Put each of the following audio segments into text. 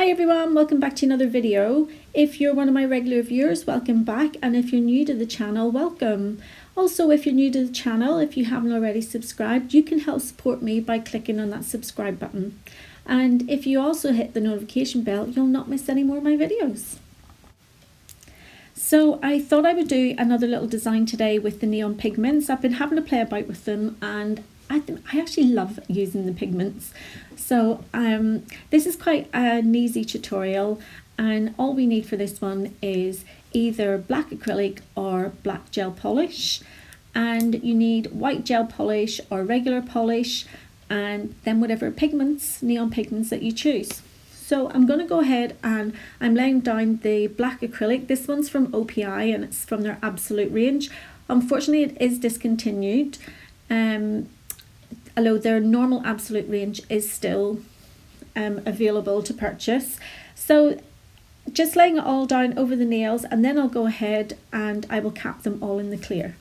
Hi everyone, welcome back to another video. If you're one of my regular viewers, welcome back, and if you're new to the channel, welcome. Also, if you're new to the channel, if you haven't already subscribed, you can help support me by clicking on that subscribe button. And if you also hit the notification bell, you'll not miss any more of my videos. So I thought I would do another little design today with the neon pigments. I've been having to play about with them, and I actually love using the pigments. So this is quite an easy tutorial, and all we need for this one is either black acrylic or black gel polish, and you need white gel polish or regular polish, and then whatever pigments, neon pigments that you choose. So I'm going to go ahead and I'm laying down the black acrylic. This one's from OPI and it's from their Absolute range. Unfortunately, it is discontinued. Although their normal Absolute range is still available to purchase. So just laying it all down over the nails, and then I'll go ahead and I will cap them all in the clear.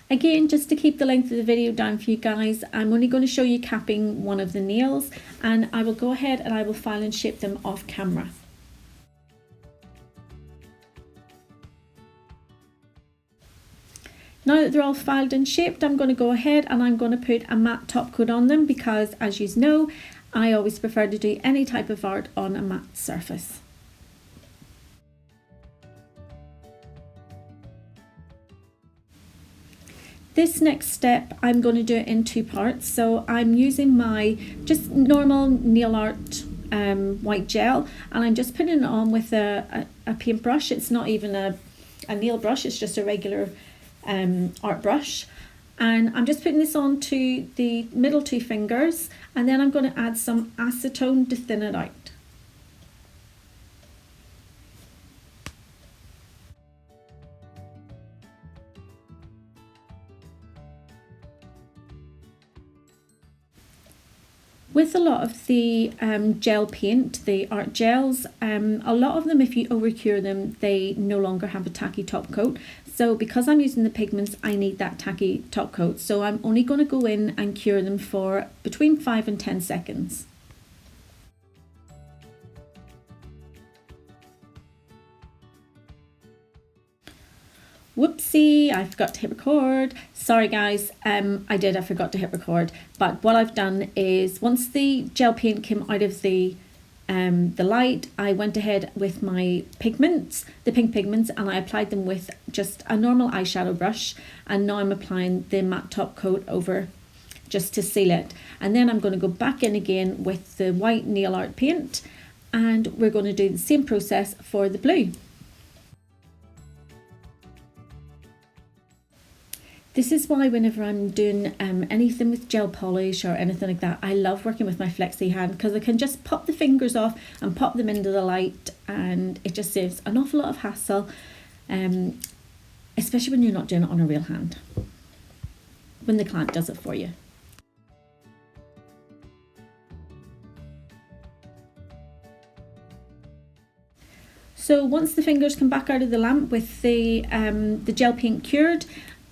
Again, just to keep the length of the video down for you guys, I'm only going to show you capping one of the nails, and I will go ahead and I will file and shape them off camera. Now that they're all filed and shaped, I'm going to go ahead and I'm going to put a matte top coat on them because, as you know, I always prefer to do any type of art on a matte surface. This next step, I'm going to do it in two parts. So I'm using my just normal nail art white gel, and I'm just putting it on with a paintbrush. It's not even a nail brush, it's just a regular art brush. And I'm just putting this on to the middle two fingers, and then I'm going to add some acetone to thin it out. With a lot of the gel paint, the art gels, a lot of them, if you overcure them, they no longer have a tacky top coat. So because I'm using the pigments, I need that tacky top coat. So I'm only going to go in and cure them for between 5 and 10 seconds. Whoopsie, I forgot to hit record. Sorry guys, I forgot to hit record. But what I've done is, once the gel paint came out of the light, I went ahead with my pigments, the pink pigments, and I applied them with just a normal eyeshadow brush. And now I'm applying the matte top coat over just to seal it. And then I'm going to go back in again with the white nail art paint, and we're going to do the same process for the blue. This is why whenever I'm doing anything with gel polish or anything like that, I love working with my flexi hand, because I can just pop the fingers off and pop them into the light, and it just saves an awful lot of hassle, especially when you're not doing it on a real hand, when the client does it for you. So once the fingers come back out of the lamp with the gel paint cured,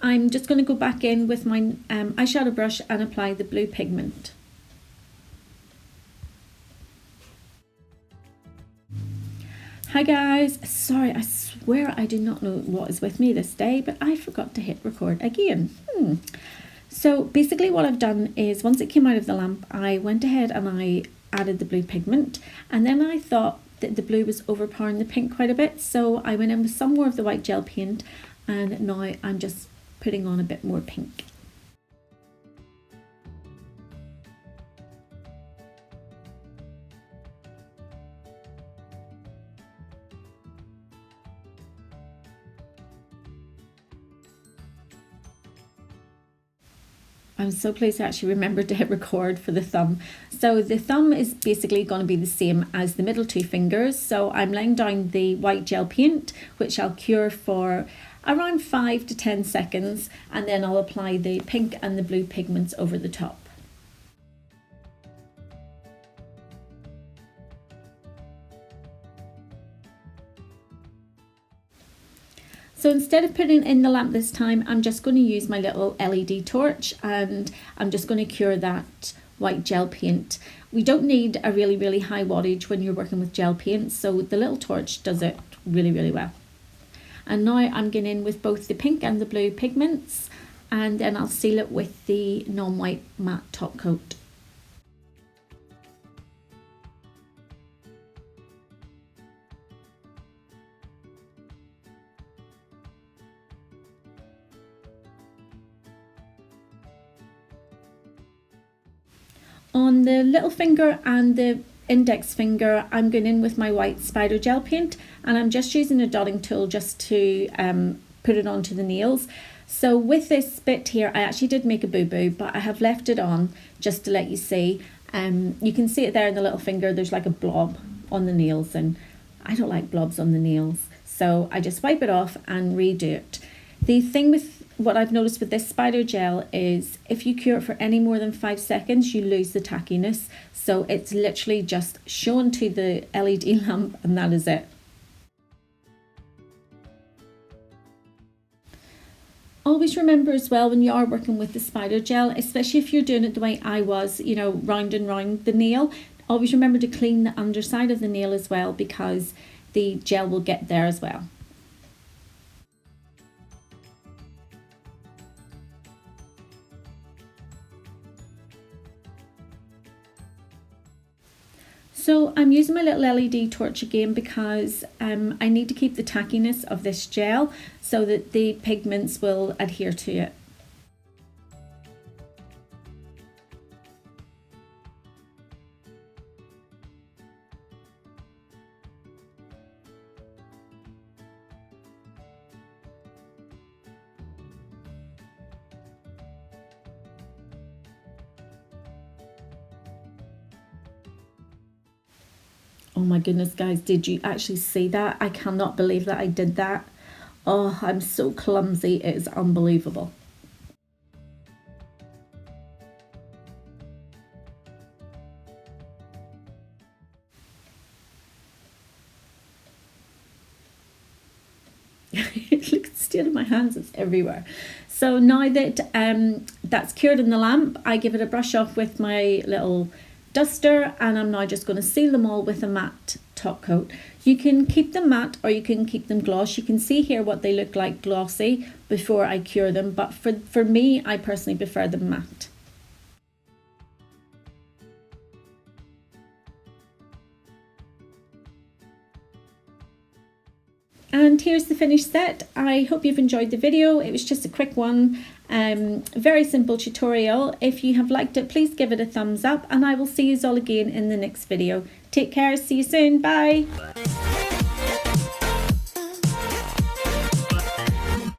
I'm just going to go back in with my eyeshadow brush and apply the blue pigment. Hi guys, sorry, I swear I do not know what is with me this day, but I forgot to hit record again. So basically what I've done is, once it came out of the lamp, I went ahead and I added the blue pigment, and then I thought that the blue was overpowering the pink quite a bit, so I went in with some more of the white gel paint, and now I'm just putting on a bit more pink. I'm so pleased I actually remembered to hit record for the thumb. So the thumb is basically going to be the same as the middle two fingers. So I'm laying down the white gel paint, which I'll cure for around 5 to 10 seconds, and then I'll apply the pink and the blue pigments over the top. So instead of putting it in the lamp this time, I'm just going to use my little LED torch, and I'm just going to cure that white gel paint. We don't need a really high wattage when you're working with gel paint, so the little torch does it really well. And now I'm going in with both the pink and the blue pigments, and then I'll seal it with the non-white matte top coat. On the little finger and the index finger, I'm going in with my white spider gel paint, and I'm just using a dotting tool just to put it onto the nails. So with this bit here, I actually did make a boo-boo, but I have left it on just to let you see. You can see it there in the little finger, there's like a blob on the nails, and I don't like blobs on the nails. So I just wipe it off and redo it. The thing with what I've noticed with this spider gel is if you cure it for any more than 5 seconds, you lose the tackiness. So it's literally just shown to the LED lamp, and that is it. Always remember as well, when you are working with the spider gel, especially if you're doing it the way I was, you know, round and round the nail, always remember to clean the underside of the nail as well, because the gel will get there as well. So I'm using my little LED torch again because I need to keep the tackiness of this gel so that the pigments will adhere to it. Oh my goodness, guys, did you actually see that? I cannot believe that I did that. Oh, I'm so clumsy, it is unbelievable. Look at the state of my hands, it's everywhere. So now that that's cured in the lamp, I give it a brush off with my little duster, and I'm now just going to seal them all with a matte top coat. You can keep them matte or you can keep them gloss. You can see here what they look like glossy before I cure them, but for me, I personally prefer them matte. And here's the finished set. I hope you've enjoyed the video. It was just a quick one, very simple tutorial. If you have liked it, please give it a thumbs up, and I will see you all again in the next video. Take care, see you soon, bye.